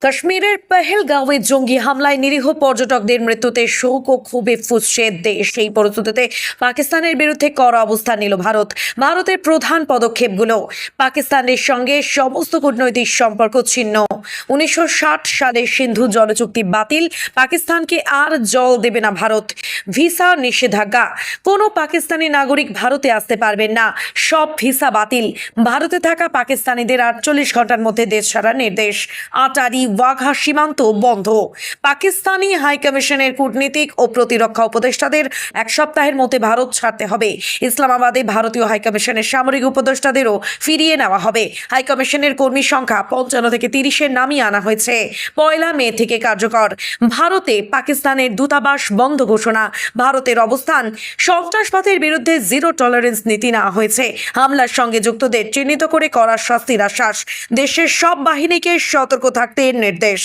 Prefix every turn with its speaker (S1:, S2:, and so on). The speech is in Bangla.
S1: কাশ্মীরের পেহেলগাঁওয়ে জঙ্গি হামলায় নিরীহ পর্যটকদের মৃত্যুতে শোক ও ক্ষোভে ফুঁসছে দেশ। এই পরিস্থিতিতে পাকিস্তানের বিরুদ্ধে কড়া অবস্থান নিল ভারত। ভারতের প্রধান পদক্ষেপগুলো: পাকিস্তানের সঙ্গে সমস্ত কূটনৈতিক সম্পর্ক ছিন্ন, 1960 সালে সিন্ধু জলচুক্তি বাতিল, পাকিস্তানকে আর জল দেবে না ভারত, ভিসা নিষেধাজ্ঞা, কোনো পাকিস্তানি নাগরিক ভারতে আসতে পারবেন না, সব ভিসা বাতিল, ভারতে থাকা পাকিস্তানিদের 48 ঘন্টার মধ্যে দেশ ছাড়ার নির্দেশ, আটারি ওয়াঘা সীমান্ত বন্ধ, পাকিস্তানি হাইকমিশনের কূটনীতিক ও প্রতিরক্ষা উপদেষ্টাদের এক সপ্তাহের মধ্যে ভারত ছাড়তে হবে। ইসলামাবাদে ভারতীয় হাইকমিশনের সামরিক উপদেষ্টাদেরও ফিরিয়ে নেওয়া হবে। হাইকমিশনের কর্মী সংখ্যা 55 থেকে 30-এ নামিয়ে আনা হয়েছে। 1 মে থেকে কার্যকর। ভারতে পাকিস্তানের দূতাবাস বন্ধ ঘোষণা। ভারতের অবস্থান: সন্ত্রাসবাদের বিরুদ্ধে জিরো টলারেন্স নীতি নেওয়া হয়েছে। হামলার সঙ্গে যুক্তদের চিহ্নিত করে কড়া শাস্তির আশ্বাস। দেশের সব বাহিনীকে সতর্ক থাকতে নির্দেশ।